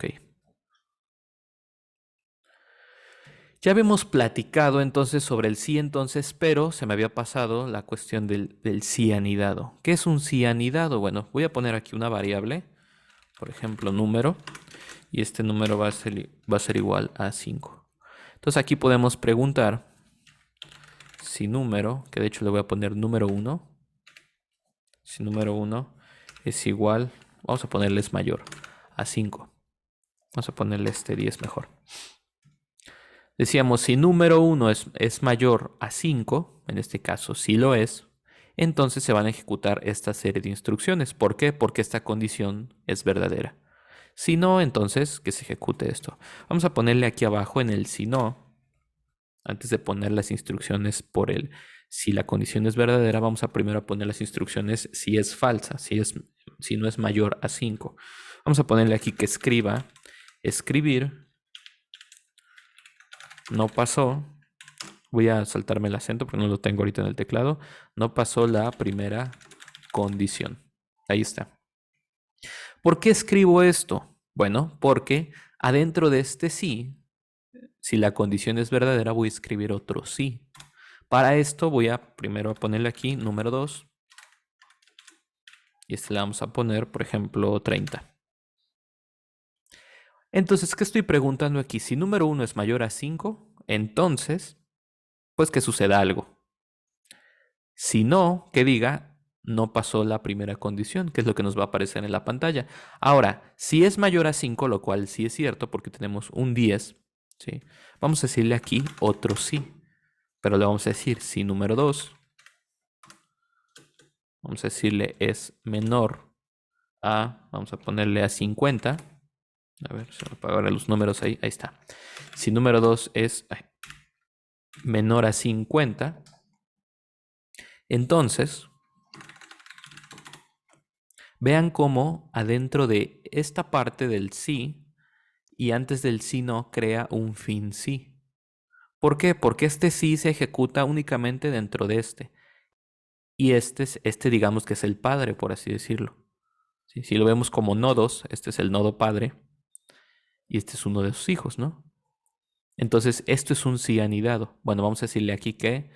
Ok. Ya habíamos platicado entonces sobre el sí entonces, pero se me había pasado la cuestión del sí anidado. ¿Qué es un sí anidado? Bueno, voy a poner aquí una variable, por ejemplo, número, y este número va a ser igual a 5. Entonces aquí podemos preguntar si número, que de hecho le voy a poner número 1, si número 1 es igual, vamos a ponerle es mayor a 5. Vamos a ponerle este 10 mejor. Decíamos, si número 1 es mayor a 5, en este caso sí lo es, entonces se van a ejecutar esta serie de instrucciones. ¿Por qué? Porque esta condición es verdadera. Si no, entonces que se ejecute esto. Vamos a ponerle aquí abajo en el si no, antes de poner las instrucciones por el si la condición es verdadera, vamos a primero poner las instrucciones si es falsa, si no es mayor a 5. Vamos a ponerle aquí que escriba, escribir, no pasó. Voy a saltarme el acento porque no lo tengo ahorita en el teclado. No pasó la primera condición. Ahí está. ¿Por qué escribo esto? Bueno, porque adentro de este sí, si la condición es verdadera, voy a escribir otro sí. Para esto voy a primero ponerle aquí número 2. Y este le vamos a poner, por ejemplo, 30. Entonces, ¿qué estoy preguntando aquí? Si número 1 es mayor a 5, entonces, pues que suceda algo. Si no, que diga, no pasó la primera condición, que es lo que nos va a aparecer en la pantalla. Ahora, si es mayor a 5, lo cual sí es cierto porque tenemos un 10, ¿sí? Vamos a decirle aquí otro sí. Pero le vamos a decir si número 2, vamos a decirle es menor a, vamos a ponerle a 50. A ver, se me apagaron los números ahí. Ahí está. Si número 2 es menor a 50, entonces vean cómo adentro de esta parte del sí y antes del sí no crea un fin sí. ¿Por qué? Porque este sí se ejecuta únicamente dentro de este. Y este digamos que es el padre, por así decirlo. ¿Sí? Si lo vemos como nodos, este es el nodo padre y este es uno de sus hijos, ¿no? Entonces, esto es un sí anidado. Bueno, vamos a decirle aquí que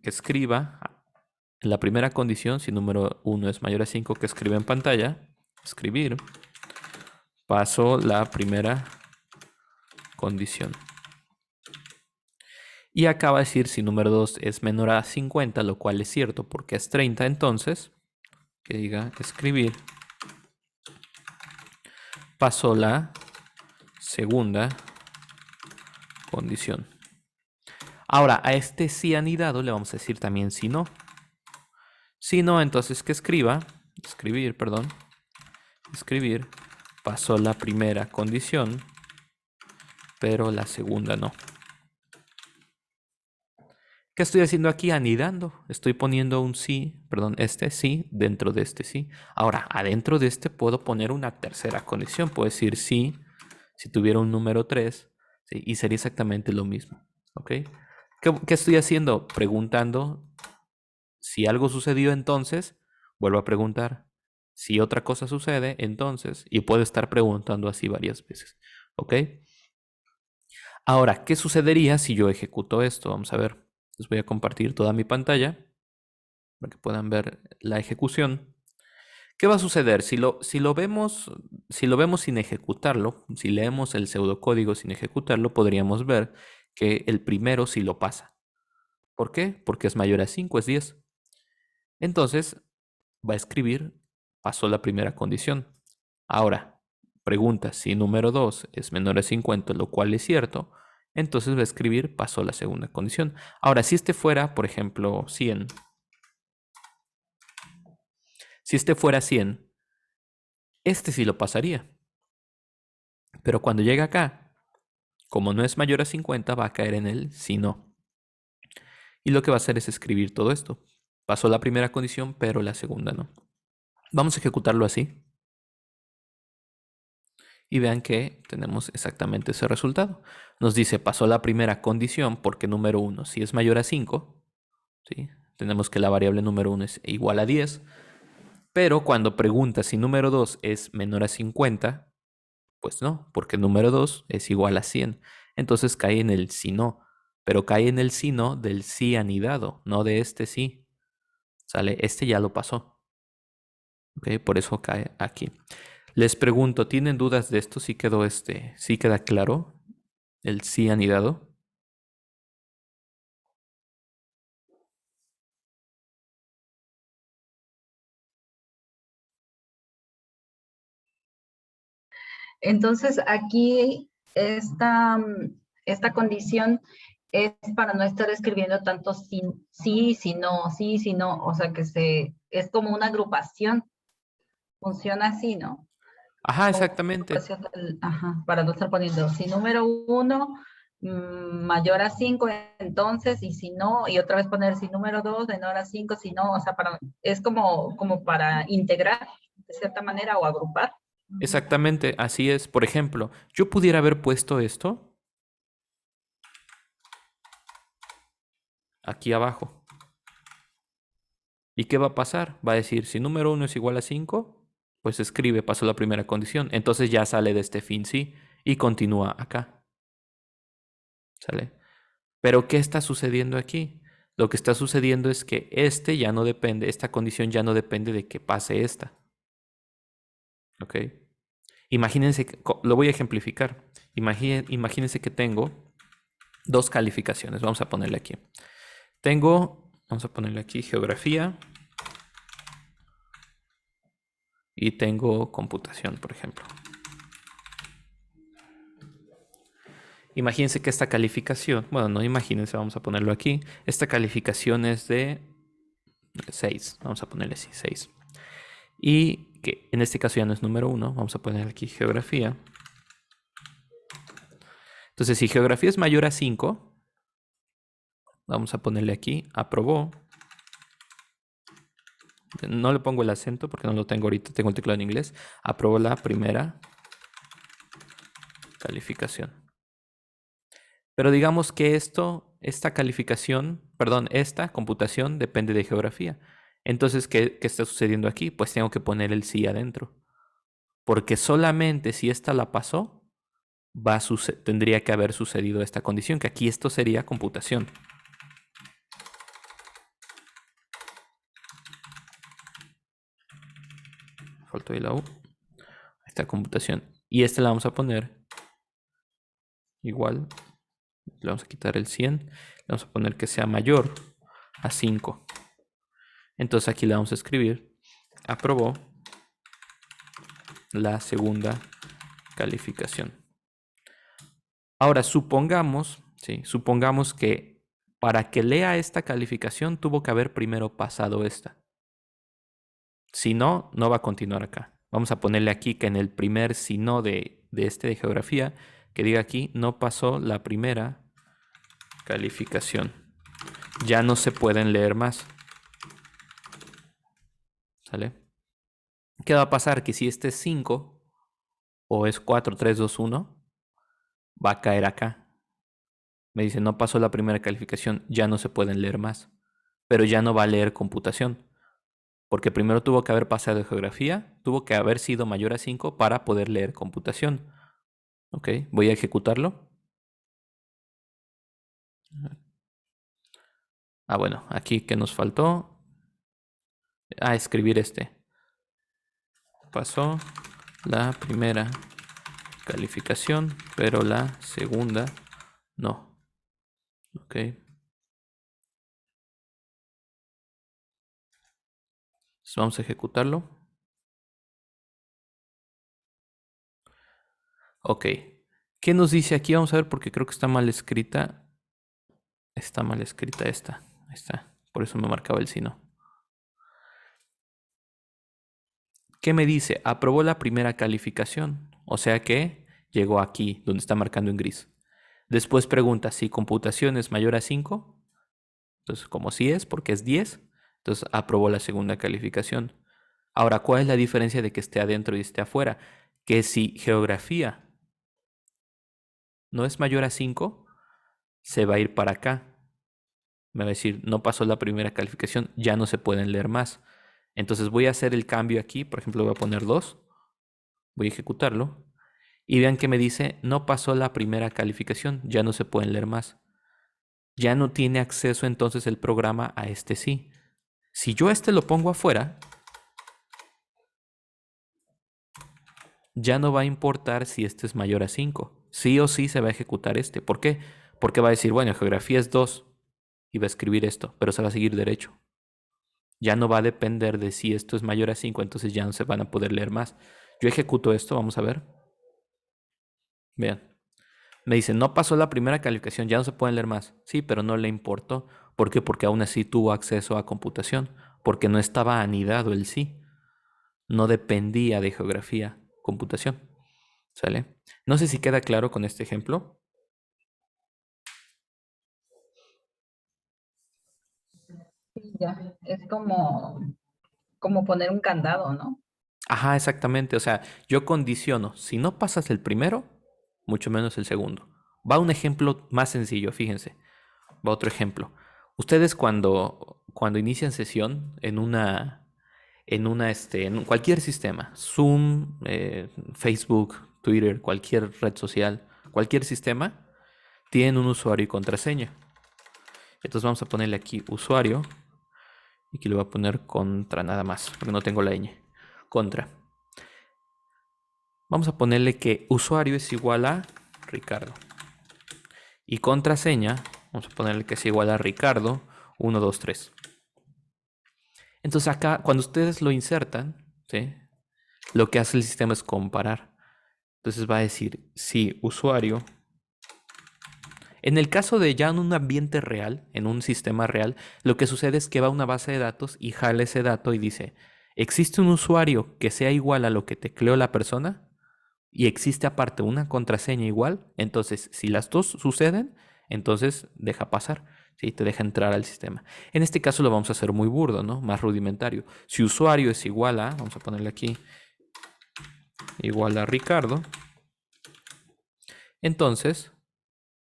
escriba en la primera condición, si número 1 es mayor a 5, que escriba en pantalla, escribir, paso la primera condición. Y acaba de decir si número 2 es menor a 50, lo cual es cierto porque es 30, entonces, que diga escribir, paso la segunda condición. Ahora, a este sí anidado le vamos a decir también si no. Si no, entonces que escribir, pasó la primera condición, pero la segunda no. ¿Qué estoy haciendo aquí? Anidando. Estoy poniendo un sí, perdón, este sí dentro de este sí. Ahora, adentro de este puedo poner una tercera condición. Puedo decir sí, si tuviera un número 3, ¿sí? Y sería exactamente lo mismo. ¿Ok? ¿Qué estoy haciendo? Preguntando si algo sucedió entonces, vuelvo a preguntar. Si otra cosa sucede, entonces, y puedo estar preguntando así varias veces. ¿Ok? Ahora, ¿qué sucedería si yo ejecuto esto? Vamos a ver. Les voy a compartir toda mi pantalla para que puedan ver la ejecución. ¿Qué va a suceder? Si lo vemos sin ejecutarlo, si leemos el pseudocódigo sin ejecutarlo, podríamos ver que el primero sí lo pasa. ¿Por qué? Porque es mayor a 5, es 10. Entonces, va a escribir, pasó la primera condición. Ahora, pregunta, si número 2 es menor a 50, lo cual es cierto, entonces va a escribir, pasó la segunda condición. Ahora, si este fuera, por ejemplo, 100, si este fuera 100, este sí lo pasaría. Pero cuando llega acá, como no es mayor a 50, va a caer en el si no. Y lo que va a hacer es escribir todo esto. Pasó la primera condición, pero la segunda no. Vamos a ejecutarlo así. Y vean que tenemos exactamente ese resultado. Nos dice, pasó la primera condición porque número 1, si es mayor a 5, ¿sí? Tenemos que la variable número 1 es igual a 10. Pero cuando pregunta si número 2 es menor a 50, Pues no, porque el número 2 es igual a 100. Entonces cae en el si no, pero cae en el si no del sí anidado, no de este sí. ¿Sale? Este ya lo pasó. ¿Ok? Por eso cae aquí. Les pregunto, ¿tienen dudas de esto? ¿Sí quedó sí queda claro el sí anidado? Entonces, aquí esta condición es para no estar escribiendo tanto sí, sí, sí, no, sí, sí, no. O sea, es como una agrupación. Funciona así, ¿no? Ajá, Como una exactamente. agrupación ajá, para no estar poniendo si número 1 mayor a 5 entonces, y si no, y otra vez poner si número 2 menor a 5 si no, o sea, es como para integrar de cierta manera o agrupar. Exactamente, así es. Por ejemplo, yo pudiera haber puesto esto aquí abajo. ¿Y qué va a pasar? Va a decir, si número 1 es igual a 5, pues escribe, pasó la primera condición. Entonces ya sale de este fin sí y continúa acá. ¿Sale? Pero ¿qué está sucediendo aquí? Lo que está sucediendo es que ya no depende, esta condición ya no depende de que pase esta. ¿Ok? Imagínense, lo voy a ejemplificar. Imagínense que tengo dos calificaciones. Vamos a ponerle aquí. Vamos a ponerle aquí geografía y tengo computación, por ejemplo. Imagínense que esta calificación, bueno, no imagínense, vamos a ponerlo aquí. Esta calificación es de 6, vamos a ponerle así, 6. Y que en este caso ya no es número 1, vamos a poner aquí geografía. Entonces, si geografía es mayor a 5, vamos a ponerle aquí, aprobó. No le pongo el acento porque no lo tengo ahorita, tengo el teclado en inglés. Aprobó la primera calificación. Pero digamos que esta calificación, perdón, esta computación depende de geografía. Entonces, ¿qué está sucediendo aquí? Pues tengo que poner el sí adentro. Porque solamente si esta la pasó, tendría que haber sucedido esta condición, que aquí esto sería computación. Faltó ahí la U. Esta computación. Y esta la vamos a poner igual. Le vamos a quitar el 100. Le vamos a poner que sea mayor a 5. Entonces aquí le vamos a escribir, aprobó la segunda calificación. Ahora supongamos, ¿sí? Supongamos que para que lea esta calificación tuvo que haber primero pasado esta. Si no, no va a continuar acá. Vamos a ponerle aquí que en el primer si no de geografía, que diga aquí, no pasó la primera calificación. Ya no se pueden leer más. ¿Sale? ¿Qué va a pasar? Que si este es 5 o es 4, 3, 2, 1, va a caer acá. Me dice, no pasó la primera calificación, ya no se pueden leer más. Pero ya no va a leer computación. Porque primero tuvo que haber pasado de geografía, tuvo que haber sido mayor a 5 para poder leer computación. Ok, voy a ejecutarlo. Ah, bueno, aquí que nos faltó. Escribir Pasó la primera calificación, pero la segunda no. Ok. Entonces vamos a ejecutarlo. Ok. ¿Qué nos dice aquí? Vamos a ver porque creo que está mal escrita. Está mal escrita esta. Ahí está. Por eso me marcaba el sí no. ¿Qué me dice? Aprobó la primera calificación. O sea que llegó aquí, donde está marcando en gris. Después pregunta si computación es mayor a 5. Entonces, como sí es, porque es 10, entonces aprobó la segunda calificación. Ahora, ¿cuál es la diferencia de que esté adentro y esté afuera? Que si geografía no es mayor a 5, se va a ir para acá. Me va a decir, no pasó la primera calificación, ya no se pueden leer más. Entonces voy a hacer el cambio aquí, por ejemplo, voy a poner 2, voy a ejecutarlo. Y vean que me dice, no pasó la primera calificación, ya no se pueden leer más. Ya no tiene acceso entonces el programa a este sí. Si yo este lo pongo afuera, ya no va a importar si este es mayor a 5. Sí o sí se va a ejecutar este. ¿Por qué? Porque va a decir, bueno, geografía es 2 y va a escribir esto, pero se va a seguir derecho. Ya no va a depender de si esto es mayor a 5, entonces ya no se van a poder leer más. Yo ejecuto esto, vamos a ver. Vean. Me dice, no pasó la primera calificación, ya no se pueden leer más. Sí, pero no le importó. ¿Por qué? Porque aún así tuvo acceso a computación, porque no estaba anidado el sí. No dependía de geografía, computación. ¿Sale? No sé si queda claro con este ejemplo. Sí, ya, es como poner un candado, ¿no? Ajá, exactamente. O sea, yo condiciono, si no pasas el primero, mucho menos el segundo. Va un ejemplo más sencillo, fíjense. Va otro ejemplo. Ustedes cuando inician sesión en cualquier sistema, Zoom, Facebook, Twitter, cualquier red social, cualquier sistema, tienen un usuario y contraseña. Entonces vamos a ponerle aquí usuario y aquí le voy a poner contra nada más, porque no tengo la ñ. Contra. Vamos a ponerle que usuario es igual a Ricardo. Y contraseña, vamos a ponerle que es igual a Ricardo 123. Entonces acá, cuando ustedes lo insertan, ¿sí? Lo que hace el sistema es comparar. Entonces va a decir, si usuario. En el caso de ya en un ambiente real, en un sistema real, lo que sucede es que va a una base de datos y jala ese dato y dice, ¿existe un usuario que sea igual a lo que tecleó la persona? Y existe aparte una contraseña igual. Entonces, si las dos suceden, entonces deja pasar. ¿Sí? Te deja entrar al sistema. En este caso lo vamos a hacer muy burdo, ¿no? Más rudimentario. Si usuario es igual a, vamos a ponerle aquí, igual a Ricardo, entonces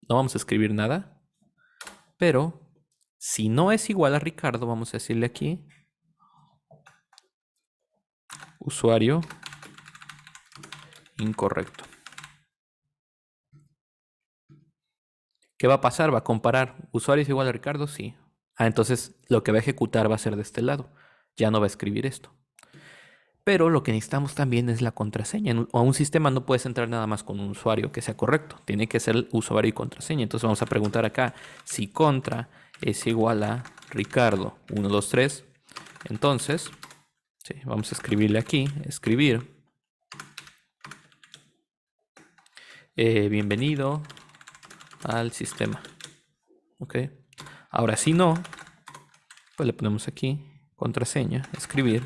no vamos a escribir nada. Pero si no es igual a Ricardo, vamos a decirle aquí, usuario incorrecto. ¿Qué va a pasar? Va a comparar. ¿Usuario es igual a Ricardo? Sí. Ah, entonces lo que va a ejecutar va a ser de este lado. Ya no va a escribir esto. Pero lo que necesitamos también es la contraseña. A un sistema no puedes entrar nada más con un usuario que sea correcto. Tiene que ser usuario y contraseña. Entonces vamos a preguntar acá si contra es igual a Ricardo 123. Entonces, sí, vamos a escribirle aquí, escribir. Bienvenido al sistema. Ok. Ahora si no, pues le ponemos aquí contraseña, escribir.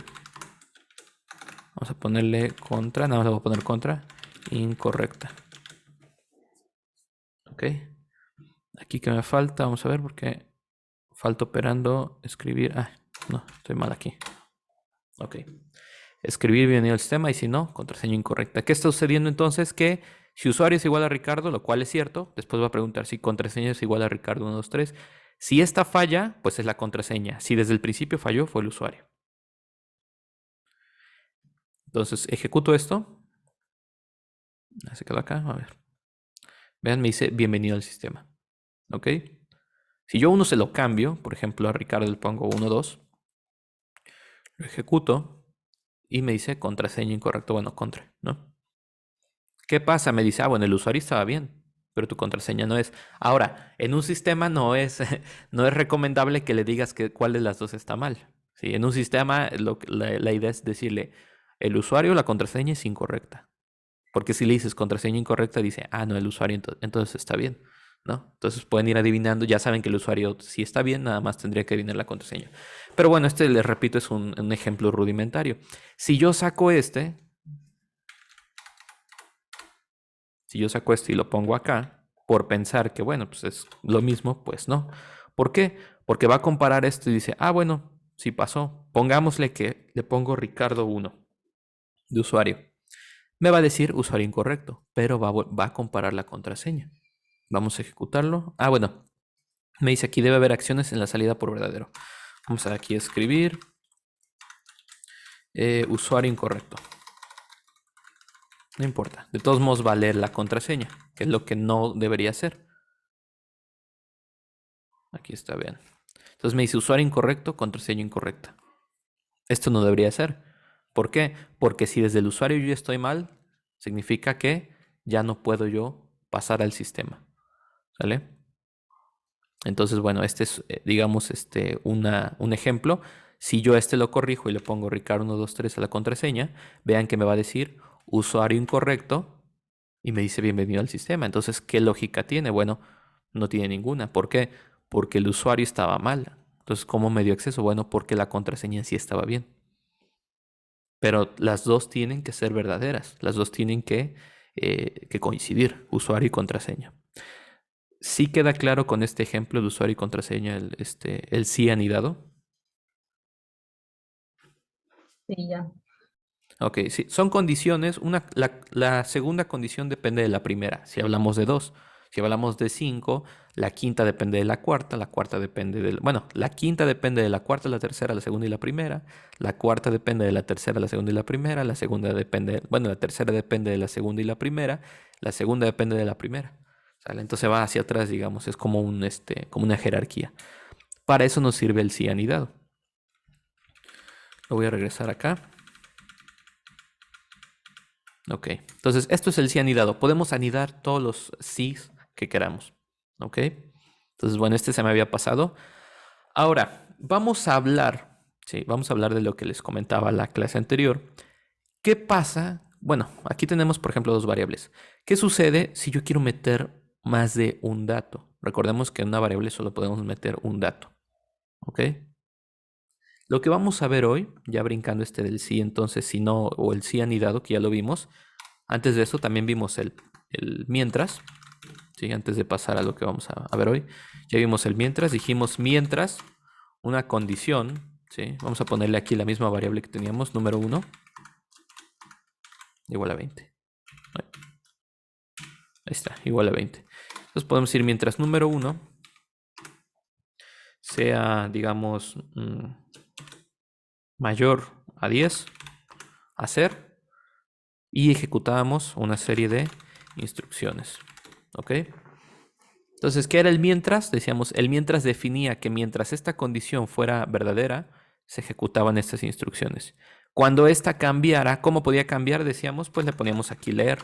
Vamos a ponerle contra, nada más le voy a poner contra, incorrecta. Ok. Aquí que me falta, vamos a ver porque falta operando, escribir. Ah, no, estoy mal aquí. Ok. Escribir bienvenido al sistema y si no, contraseña incorrecta. ¿Qué está sucediendo entonces? Que si usuario es igual a Ricardo, lo cual es cierto, después va a preguntar si contraseña es igual a Ricardo 123. Si esta falla, pues es la contraseña. Si desde el principio falló, fue el usuario. Entonces ejecuto esto. Se quedó acá, a ver. Vean, me dice bienvenido al sistema. ¿Ok? Si yo uno se lo cambio, por ejemplo a Ricardo le pongo 12, lo ejecuto y me dice contraseña incorrecto, bueno, contra, ¿no? ¿Qué pasa? Me dice, bueno, el usuario estaba bien, pero tu contraseña no es. Ahora, en un sistema no es, no es recomendable que le digas cuál de las dos está mal. ¿Sí? En un sistema la idea es decirle, el usuario, la contraseña es incorrecta. Porque si le dices contraseña incorrecta, dice, ah, no, el usuario entonces está bien, ¿no? Entonces pueden ir adivinando, ya saben que el usuario sí está bien, nada más tendría que adivinar la contraseña. Pero bueno, este, les repito, es un ejemplo rudimentario. Si yo saco si yo saco este y lo pongo acá, por pensar que, bueno, pues es lo mismo, pues no. ¿Por qué? Porque va a comparar esto y dice, ah, bueno, sí pasó. Pongámosle que le pongo Ricardo 1 de usuario. Me va a decir usuario incorrecto, pero va a comparar la contraseña. Vamos a ejecutarlo. Ah, bueno, me dice aquí debe haber acciones en la salida por verdadero. Vamos a aquí a escribir usuario incorrecto. No importa. De todos modos va a leer la contraseña, que es lo que no debería hacer. Aquí está, vean. Entonces me dice usuario incorrecto, contraseña incorrecta. Esto no debería ser. ¿Por qué? Porque si desde el usuario yo estoy mal, significa que ya no puedo yo pasar al sistema. ¿Sale? Entonces, bueno, este es, digamos, un ejemplo. Si yo lo corrijo y le pongo Ricardo123 a la contraseña, vean que me va a decir usuario incorrecto y me dice bienvenido al sistema. Entonces, ¿qué lógica tiene? Bueno, no tiene ninguna. ¿Por qué? Porque el usuario estaba mal. Entonces, ¿cómo me dio acceso? Bueno, porque la contraseña sí estaba bien. Pero las dos tienen que ser verdaderas. Las dos tienen que coincidir, usuario y contraseña. Sí queda claro con este ejemplo de usuario y contraseña el sí anidado. Sí, ya. Ok, sí, son condiciones. La segunda condición depende de la primera, si hablamos de dos. Si hablamos de cinco, la quinta depende de la cuarta depende del... Bueno, la quinta depende de la cuarta, la tercera, la segunda y la primera. La cuarta depende de la tercera, la segunda y la primera. La segunda depende... Bueno, la tercera depende de la segunda y la primera. La segunda depende de la primera. ¿Sale? Entonces va hacia atrás, digamos, es como como una jerarquía. Para eso nos sirve el sí anidado. Lo voy a regresar acá. Ok, entonces esto es el sí anidado. Podemos anidar todos los sís que queramos. Ok, entonces bueno, este se me había pasado. Ahora, vamos a hablar, sí, vamos a hablar de lo que les comentaba la clase anterior. ¿Qué pasa? Bueno, aquí tenemos, por ejemplo, dos variables. ¿Qué sucede si yo quiero meter más de un dato? Recordemos que en una variable solo podemos meter un dato. ¿Ok? Lo que vamos a ver hoy, ya brincando del sí, entonces si no, o el sí anidado, que ya lo vimos. Antes de eso también vimos el mientras, ¿sí? Antes de pasar a lo que vamos a ver hoy. Ya vimos el mientras, dijimos mientras una condición, ¿sí? Vamos a ponerle aquí la misma variable que teníamos, número 1, igual a 20. Ahí está, igual a 20. Entonces podemos decir mientras número 1 sea, digamos, mayor a 10, hacer, y ejecutamos una serie de instrucciones. ¿Ok? Entonces, ¿qué era el mientras? Decíamos, el mientras definía que mientras esta condición fuera verdadera, se ejecutaban estas instrucciones. Cuando esta cambiara, ¿cómo podía cambiar? Decíamos, pues le poníamos aquí leer,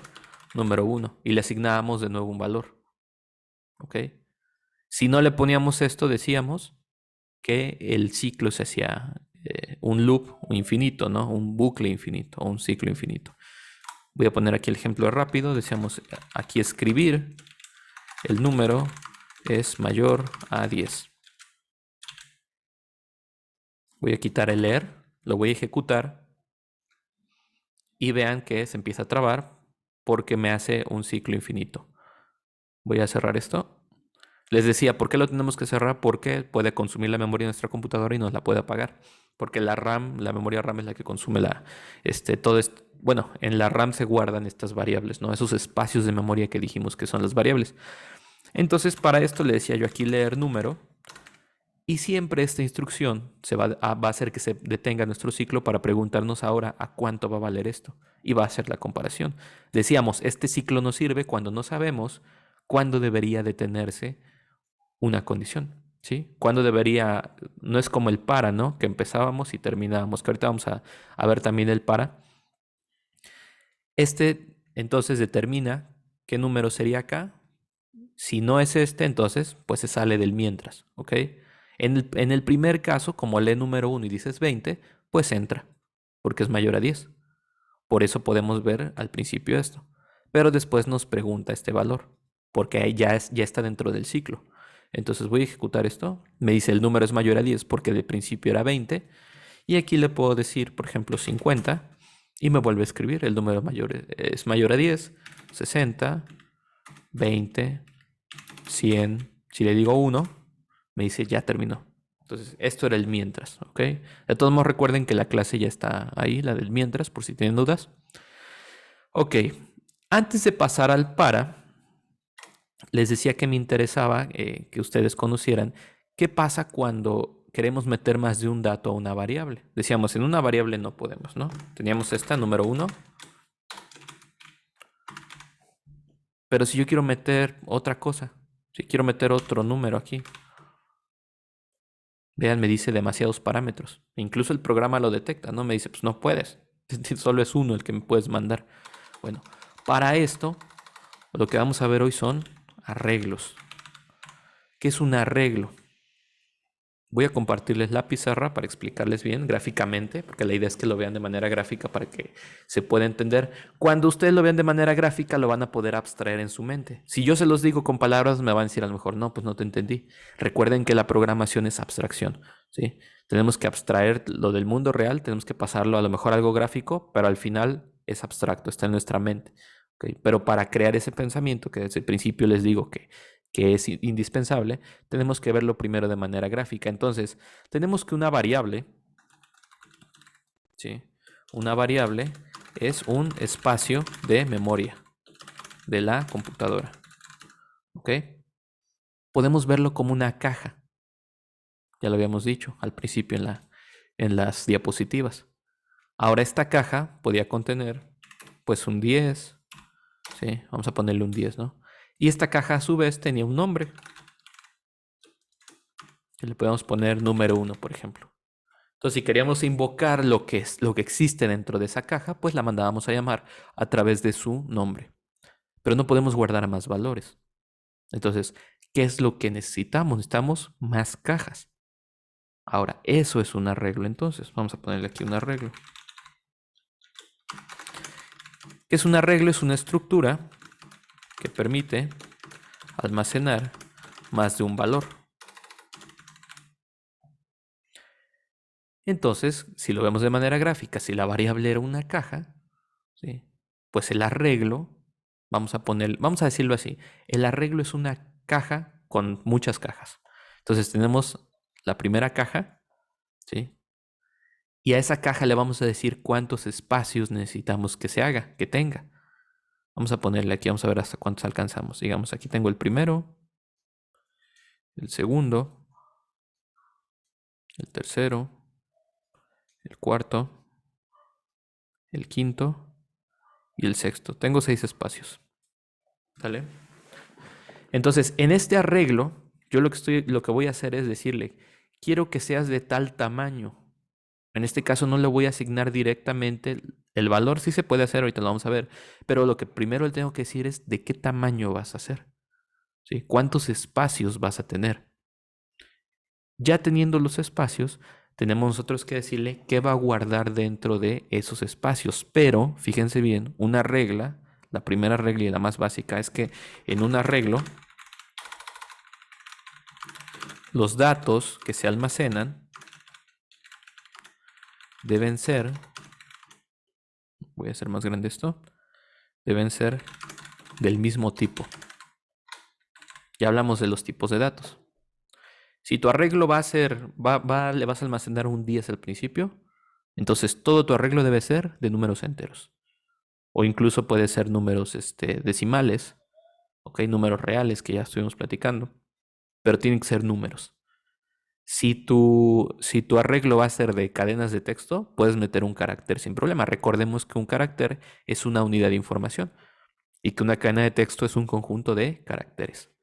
número 1, y le asignábamos de nuevo un valor. ¿Ok? Si no le poníamos esto, decíamos que el ciclo se hacía un loop infinito, ¿no? Un bucle infinito o un ciclo infinito. Voy a poner aquí el ejemplo rápido. Decíamos aquí escribir el número es mayor a 10. Voy a quitar el leer, lo voy a ejecutar y vean que se empieza a trabar porque me hace un ciclo infinito. Voy a cerrar esto. Les decía, ¿por qué lo tenemos que cerrar? Porque puede consumir la memoria de nuestra computadora y nos la puede apagar. Porque la RAM, la memoria RAM es la que consume todo esto. Bueno, en la RAM se guardan estas variables, ¿no? Esos espacios de memoria que dijimos que son las variables. Entonces, para esto le decía yo aquí leer número. Y siempre esta instrucción va a hacer que se detenga nuestro ciclo para preguntarnos ahora a cuánto va a valer esto. Y va a hacer la comparación. Decíamos, este ciclo nos sirve cuando no sabemos cuándo debería detenerse una condición. ¿Sí? Cuándo debería, no es como el para, ¿no? Que empezábamos y terminábamos, que ahorita vamos a ver también el para. Entonces determina qué número sería acá. Si no es entonces pues se sale del mientras, ¿ok? En el primer caso, como lee número 1 y dices 20, pues entra, porque es mayor a 10. Por eso podemos ver al principio esto. Pero después nos pregunta este valor, porque ahí ya está dentro del ciclo. Entonces voy a ejecutar esto. Me dice el número es mayor a 10 porque de principio era 20. Y aquí le puedo decir, por ejemplo, 50. Y me vuelve a escribir. El número es mayor a 10, 60, 20, 100. Si le digo 1, me dice ya terminó. Entonces, esto era el mientras, ¿ok? De todos modos, recuerden que la clase ya está ahí, la del mientras, por si tienen dudas. Ok, antes de pasar al para, les decía que me interesaba que ustedes conocieran qué pasa cuando queremos meter más de un dato a una variable. Decíamos, en una variable no podemos, ¿no? Teníamos esta, número 1. Pero si yo quiero meter otra cosa, si quiero meter otro número aquí, vean, me dice demasiados parámetros. Incluso el programa lo detecta, ¿no? Me dice, pues no puedes. Solo es uno el que me puedes mandar. Bueno, para esto, lo que vamos a ver hoy son arreglos. ¿Qué es un arreglo? Voy a compartirles la pizarra para explicarles bien gráficamente, porque la idea es que lo vean de manera gráfica para que se pueda entender. Cuando ustedes lo vean de manera gráfica, lo van a poder abstraer en su mente. Si yo se los digo con palabras, me van a decir a lo mejor, no, pues no te entendí. Recuerden que la programación es abstracción, ¿sí? Tenemos que abstraer lo del mundo real, tenemos que pasarlo a lo mejor a algo gráfico, pero al final es abstracto, está en nuestra mente. ¿Ok? Pero para crear ese pensamiento, que desde el principio les digo que es indispensable, tenemos que verlo primero de manera gráfica. Entonces, tenemos que una variable, ¿sí? Una variable es un espacio de memoria de la computadora. ¿Ok? Podemos verlo como una caja. Ya lo habíamos dicho al principio en las diapositivas. Ahora esta caja podía contener pues un 10, ¿sí? Vamos a ponerle un 10, ¿no? Y esta caja a su vez tenía un nombre, que le podemos poner número 1, por ejemplo. Entonces, si queríamos invocar lo que existe dentro de esa caja, pues la mandábamos a llamar a través de su nombre. Pero no podemos guardar más valores. Entonces, ¿qué es lo que necesitamos? Necesitamos más cajas. Ahora, eso es un arreglo. Entonces, vamos a ponerle aquí un arreglo. ¿Qué es un arreglo? Es una estructura que permite almacenar más de un valor. Entonces, si lo vemos de manera gráfica, si la variable era una caja, ¿sí? Pues el arreglo, vamos a decirlo así, el arreglo es una caja con muchas cajas. Entonces tenemos la primera caja, ¿sí? Y a esa caja le vamos a decir cuántos espacios necesitamos que se haga, que tenga. Vamos a ponerle aquí, vamos a ver hasta cuántos alcanzamos. Digamos, aquí tengo el primero, el segundo, el tercero, el cuarto, el quinto y el sexto. Tengo 6 espacios. ¿Vale? Entonces, en este arreglo, yo lo que voy a hacer es decirle, quiero que seas de tal tamaño. En este caso no le voy a asignar directamente el valor, sí se puede hacer, ahorita lo vamos a ver, pero lo que primero le tengo que decir es de qué tamaño vas a hacer, ¿sí? ¿Cuántos espacios vas a tener? Ya teniendo los espacios, tenemos nosotros que decirle qué va a guardar dentro de esos espacios. Pero, fíjense bien, una regla, la primera regla y la más básica es que en un arreglo los datos que se almacenan deben ser, voy a hacer más grande esto, deben ser del mismo tipo. Ya hablamos de los tipos de datos. Si tu arreglo va a ser, le vas a almacenar un 10 al principio, entonces todo tu arreglo debe ser de números enteros. O incluso puede ser números decimales, ¿ok? Números reales que ya estuvimos platicando, pero tienen que ser números. Si tu arreglo va a ser de cadenas de texto, puedes meter un carácter sin problema. Recordemos que un carácter es una unidad de información y que una cadena de texto es un conjunto de caracteres.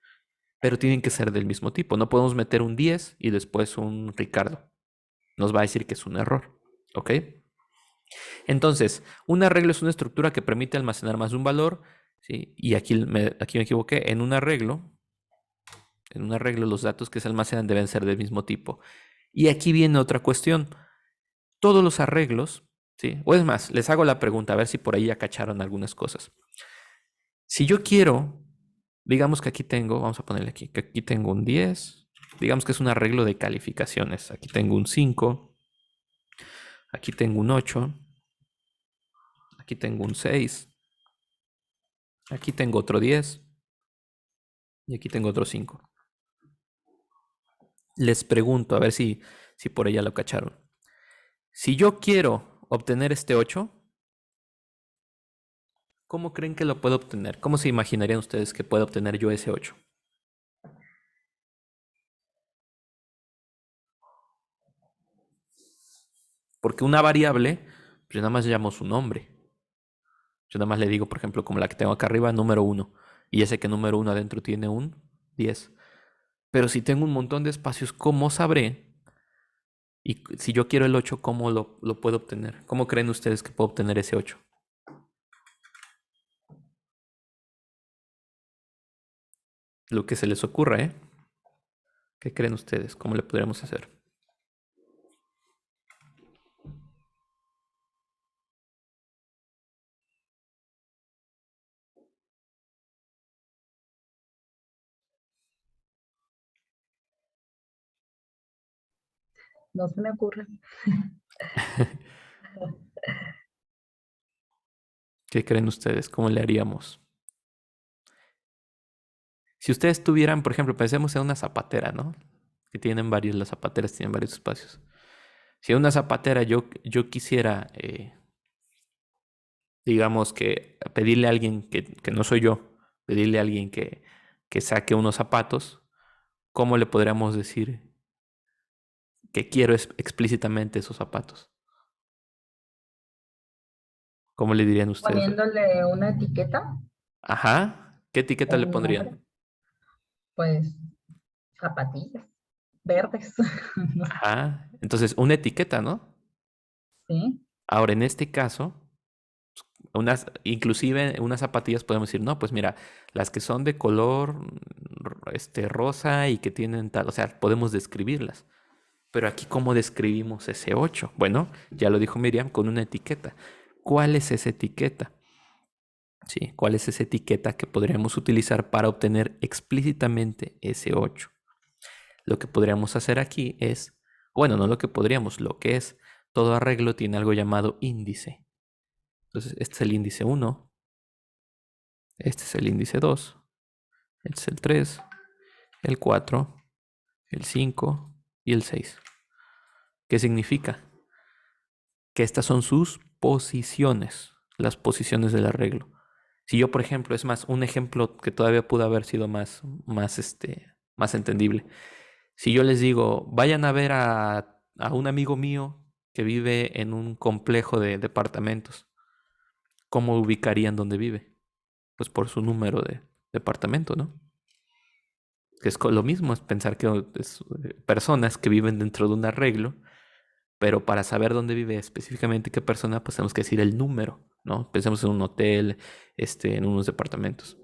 Pero tienen que ser del mismo tipo. No podemos meter un 10 y después un Ricardo. Nos va a decir que es un error. ¿Ok? Entonces, un arreglo es una estructura que permite almacenar más de un valor. ¿Sí? Y aquí me equivoqué. En un arreglo los datos que se almacenan deben ser del mismo tipo. Y aquí viene otra cuestión. Todos los arreglos, ¿sí? O es más, les hago la pregunta, a ver si por ahí ya cacharon algunas cosas. Si yo quiero, digamos que aquí tengo, vamos a ponerle aquí, que aquí tengo un 10, digamos que es un arreglo de calificaciones. Aquí tengo un 5, aquí tengo un 8, aquí tengo un 6, aquí tengo otro 10 y aquí tengo otro 5. Les pregunto, a ver si por ahí ya lo cacharon. Si yo quiero obtener este 8, ¿cómo creen que lo puedo obtener? ¿Cómo se imaginarían ustedes que puedo obtener yo ese 8? Porque una variable, pues nada más llamo su nombre. Yo nada más le digo, por ejemplo, como la que tengo acá arriba, número 1. Y ya sé que número 1 adentro tiene un 10. Pero si tengo un montón de espacios, ¿cómo sabré? Y si yo quiero el 8, ¿cómo lo puedo obtener? ¿Cómo creen ustedes que puedo obtener ese 8? Lo que se les ocurra, ¿eh? ¿Qué creen ustedes? ¿Cómo le podríamos hacer? No se me ocurre. ¿Qué creen ustedes? ¿Cómo le haríamos? Si ustedes tuvieran, por ejemplo, pensemos en una zapatera, ¿no? Que tienen varios, las zapateras tienen varios espacios. Si en una zapatera yo quisiera, digamos que pedirle a alguien que no soy yo, pedirle a alguien que saque unos zapatos, ¿cómo le podríamos decir que quiero explícitamente esos zapatos? ¿Cómo le dirían ustedes? Poniéndole una etiqueta Ajá. ¿Qué etiqueta o le un nombre, pondrían? pues zapatillas verdes. No sé. Ajá. Entonces, una etiqueta, ¿no? Sí, Ahora, en este caso, inclusive unas zapatillas podemos decir, no, pues mira, las que son de color rosa y que tienen tal, o sea, podemos describirlas. Pero aquí, ¿cómo describimos ese 8? Bueno, ya lo dijo Miriam, con una etiqueta. ¿Cuál es esa etiqueta? Sí, ¿cuál es esa etiqueta que podríamos utilizar para obtener explícitamente ese 8? Lo que podríamos hacer aquí es, bueno, no lo que podríamos, lo que es, todo arreglo tiene algo llamado índice. Entonces, este es el índice 1, este es el índice 2, este es el 3, el 4, el 5 y el 6. ¿Qué significa? Que estas son sus posiciones, las posiciones del arreglo. Si yo, por ejemplo, es más, un ejemplo que todavía pudo haber sido más entendible. Si yo les digo, vayan a ver a un amigo mío que vive en un complejo de departamentos, ¿cómo ubicarían dónde vive? Pues por su número de departamento, ¿no? Que es lo mismo, es pensar que es personas que viven dentro de un arreglo, pero para saber dónde vive específicamente qué persona, pues tenemos que decir el número, ¿no? Pensemos en un hotel, en unos departamentos.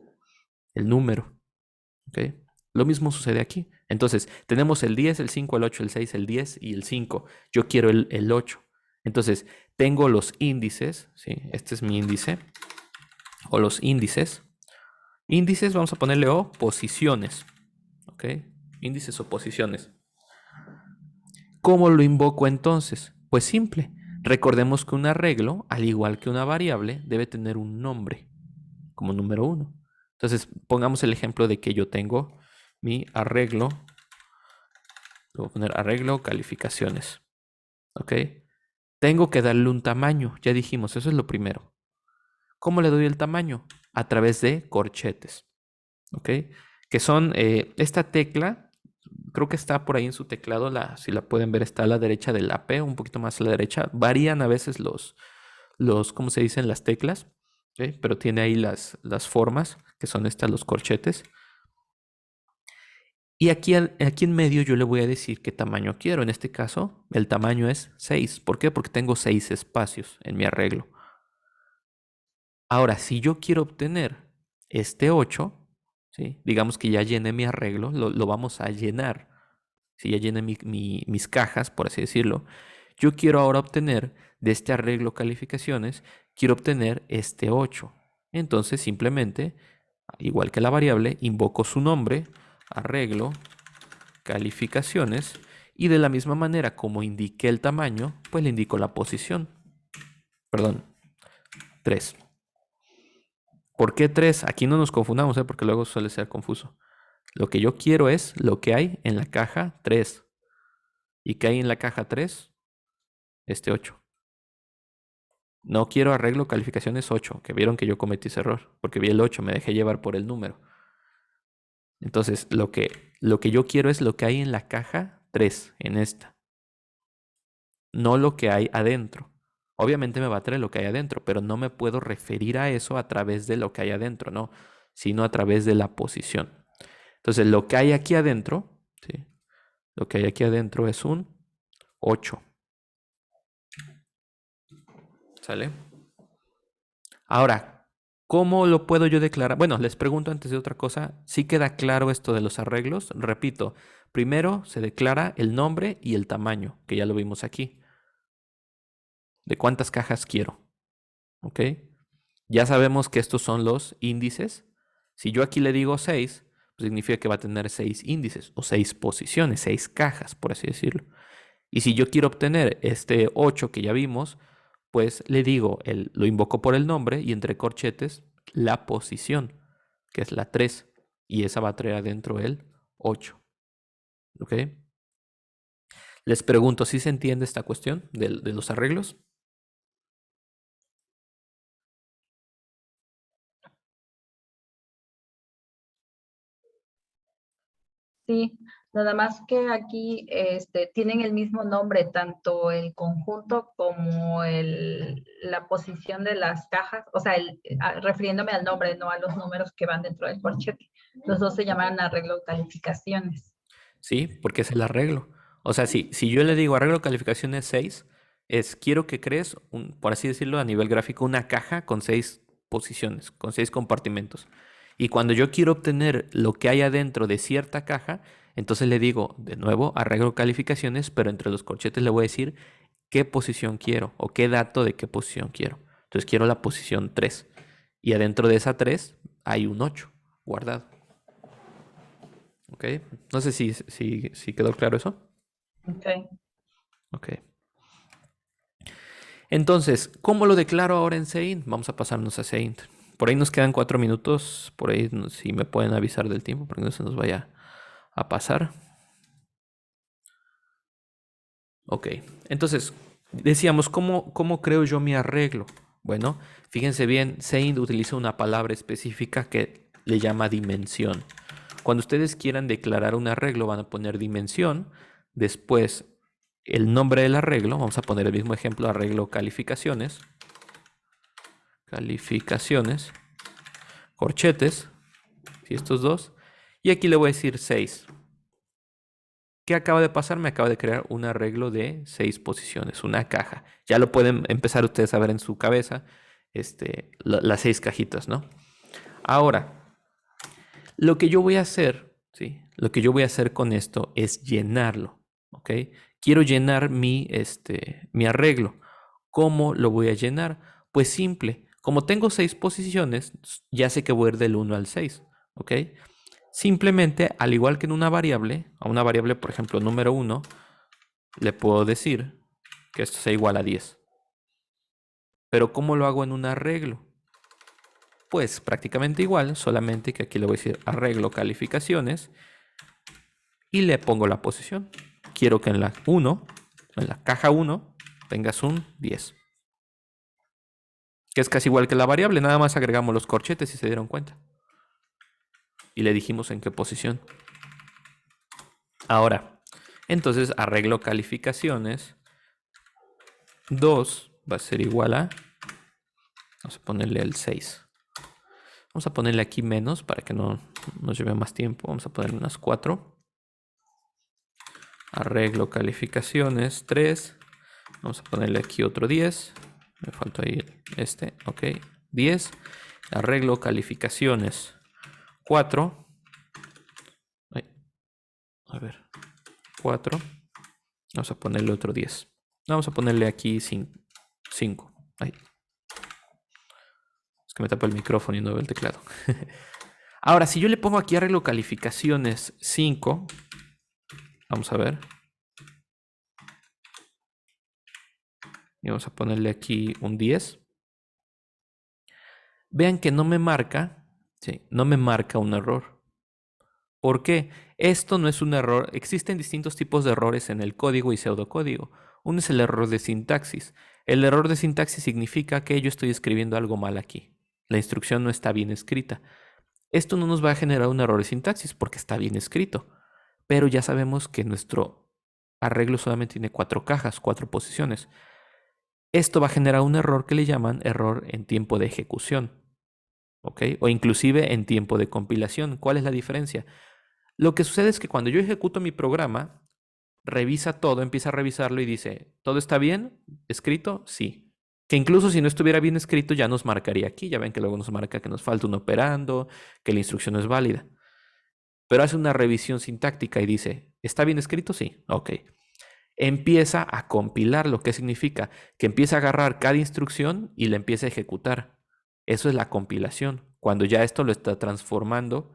El número, ¿ok? Lo mismo sucede aquí. Entonces, tenemos el 10, el 5, el 8, el 6, el 10 y el 5. Yo quiero el 8. Entonces, tengo los índices, ¿sí? Este es mi índice, o los índices. Índices, vamos a ponerle O, posiciones, ¿ok? Índices o posiciones. ¿Cómo lo invoco entonces? Pues simple. Recordemos que un arreglo, al igual que una variable, debe tener un nombre como número 1. Entonces, pongamos el ejemplo de que yo tengo mi arreglo. Voy a poner arreglo calificaciones. ¿Ok? Tengo que darle un tamaño. Ya dijimos, eso es lo primero. ¿Cómo le doy el tamaño? A través de corchetes. ¿Ok? Que son esta tecla. Creo que está por ahí en su teclado, si la pueden ver, está a la derecha del AP, un poquito más a la derecha. Varían a veces ¿cómo se dicen? Las teclas, ¿ok? Pero tiene ahí las formas, que son estas, los corchetes. Y aquí en medio yo le voy a decir qué tamaño quiero. En este caso, el tamaño es 6. ¿Por qué? Porque tengo 6 espacios en mi arreglo. Ahora, si yo quiero obtener este 8, ¿sí? Digamos que ya llené mi arreglo, lo vamos a llenar. Si ya llené mis cajas, por así decirlo, yo quiero ahora obtener de este arreglo calificaciones, quiero obtener este 8. Entonces simplemente, igual que la variable, invoco su nombre, arreglo calificaciones, y de la misma manera como indiqué el tamaño, pues le indico la posición. Perdón, 3. ¿Por qué 3? Aquí no nos confundamos, porque luego suele ser confuso. Lo que yo quiero es lo que hay en la caja 3. ¿Y qué hay en la caja 3? Este 8. No quiero arreglo calificaciones 8, que vieron que yo cometí ese error, porque vi el 8, me dejé llevar por el número. Entonces, lo que yo quiero es lo que hay en la caja 3, en esta, no lo que hay adentro. Obviamente me va a traer lo que hay adentro, pero no me puedo referir a eso a través de lo que hay adentro, ¿no? sino a través de la posición. Entonces, lo que hay aquí adentro, ¿sí? Lo que hay aquí adentro es un 8. ¿Sale? Ahora, ¿cómo lo puedo yo declarar? Bueno, les pregunto antes de otra cosa, ¿sí queda claro esto de los arreglos? Repito, primero se declara el nombre y el tamaño, que ya lo vimos aquí. ¿De cuántas cajas quiero? ¿Ok? Ya sabemos que estos son los índices. Si yo aquí le digo 6, pues significa que va a tener 6 índices o 6 posiciones, 6 cajas, por así decirlo. Y si yo quiero obtener este 8 que ya vimos, pues le digo, lo invoco por el nombre y entre corchetes la posición, que es la 3. Y esa va a traer adentro el 8. ¿Ok? Les pregunto si se entiende esta cuestión de los arreglos. Sí, nada más que aquí tienen el mismo nombre, tanto el conjunto como la posición de las cajas, o sea, refiriéndome al nombre, no a los números que van dentro del corchete. Los dos se llaman arreglo calificaciones. Sí, porque es el arreglo. O sea, si yo le digo arreglo calificaciones 6, es quiero que crees, por así decirlo, a nivel gráfico, una caja con 6 posiciones, con 6 compartimentos. Y cuando yo quiero obtener lo que hay adentro de cierta caja, entonces le digo, de nuevo, arreglo calificaciones, pero entre los corchetes le voy a decir qué posición quiero o qué dato de qué posición quiero. Entonces quiero la posición 3. Y adentro de esa 3 hay un 8 guardado. ¿Ok? No sé si quedó claro eso. Okay. Ok. Entonces, ¿cómo lo declaro ahora en Seint? Vamos a pasarnos a Seint. Por ahí nos quedan 4 minutos. Por ahí si me pueden avisar del tiempo para que no se nos vaya a pasar. Ok. Entonces, decíamos, ¿cómo creo yo mi arreglo? Bueno, fíjense bien, Seint utiliza una palabra específica que le llama dimensión. Cuando ustedes quieran declarar un arreglo, van a poner dimensión. Después, el nombre del arreglo. Vamos a poner el mismo ejemplo, arreglo calificaciones. Calificaciones. Corchetes. ¿Sí? Estos dos. Y aquí le voy a decir 6. ¿Qué acaba de pasar? Me acaba de crear un arreglo de 6 posiciones, una caja. Ya lo pueden empezar ustedes a ver en su cabeza, las 6 cajitas, ¿no? Ahora, lo que yo voy a hacer, ¿sí? Lo que yo voy a hacer con esto es llenarlo, ¿ok? Quiero llenar mi arreglo. ¿Cómo lo voy a llenar? Pues simple. Como tengo 6 posiciones, ya sé que voy a ir del 1 al 6, ¿ok? Simplemente, al igual que en una variable, a una variable, por ejemplo, número 1, le puedo decir que esto sea igual a 10. Pero ¿cómo lo hago en un arreglo? Pues prácticamente igual, solamente que aquí le voy a decir arreglo calificaciones y le pongo la posición. Quiero que en la 1, en la caja 1, tengas un 10. Que es casi igual que la variable, nada más agregamos los corchetes si se dieron cuenta. Y le dijimos en qué posición. Ahora, entonces arreglo calificaciones 2 va a ser igual a, vamos a ponerle el 6. Vamos a ponerle aquí menos para que no nos lleve más tiempo. Vamos a ponerle unas 4. Arreglo calificaciones 3. Vamos a ponerle aquí otro 10. Me falta ahí ok. 10. Arreglo calificaciones 4. Ay, a ver, 4. Vamos a ponerle otro 10. Vamos a ponerle aquí 5. Ahí. Es que me tapa el micrófono y no veo el teclado. Ahora, si yo le pongo aquí arreglo calificaciones 5, vamos a ver. Y vamos a ponerle aquí un 10. Vean que no me marca, ¿sí? No me marca un error. ¿Por qué? Esto no es un error. Existen distintos tipos de errores en el código y pseudocódigo. Uno es el error de sintaxis. El error de sintaxis significa que yo estoy escribiendo algo mal aquí. La instrucción no está bien escrita. Esto no nos va a generar un error de sintaxis porque está bien escrito. Pero ya sabemos que nuestro arreglo solamente tiene 4 cajas, 4 posiciones. Esto va a generar un error que le llaman error en tiempo de ejecución. ¿ok? O inclusive en tiempo de compilación. ¿Cuál es la diferencia? Lo que sucede es que cuando yo ejecuto mi programa, revisa todo, empieza a revisarlo y dice, ¿todo está bien escrito? Sí. Que incluso si no estuviera bien escrito ya nos marcaría aquí. Ya ven que luego nos marca que nos falta un operando, que la instrucción no es válida. Pero hace una revisión sintáctica y dice, ¿está bien escrito? Sí. Ok. Empieza a compilarlo. ¿Qué significa? Que empieza a agarrar cada instrucción y la empieza a ejecutar. Eso es la compilación. Cuando ya esto lo está transformando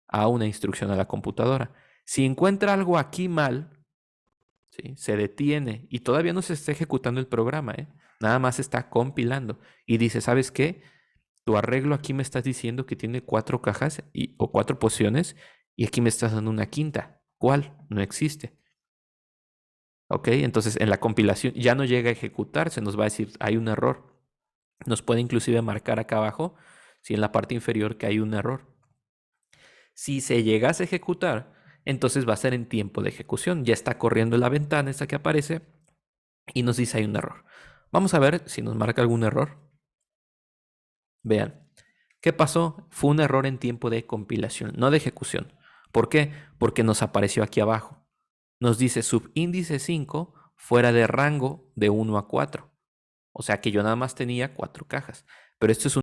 a una instrucción a la computadora. Si encuentra algo aquí mal, ¿sí? Se detiene y todavía no se está ejecutando el programa, ¿eh? Nada más está compilando y dice, ¿sabes qué? Tu arreglo aquí me estás diciendo que tiene 4 cajas o 4 posiciones y aquí me estás dando una quinta. ¿Cuál? No existe. ¿Ok? Entonces en la compilación ya no llega a ejecutarse, nos va a decir, hay un error. Nos puede inclusive marcar acá abajo, si en la parte inferior que hay un error. Si se llegase a ejecutar, entonces va a ser en tiempo de ejecución. Ya está corriendo la ventana esa que aparece y nos dice hay un error. Vamos a ver si nos marca algún error. Vean, ¿qué pasó? Fue un error en tiempo de compilación, no de ejecución. ¿Por qué? Porque nos apareció aquí abajo. Nos dice subíndice 5 fuera de rango de 1 a 4. O sea que yo nada más tenía 4 cajas. Pero esto es un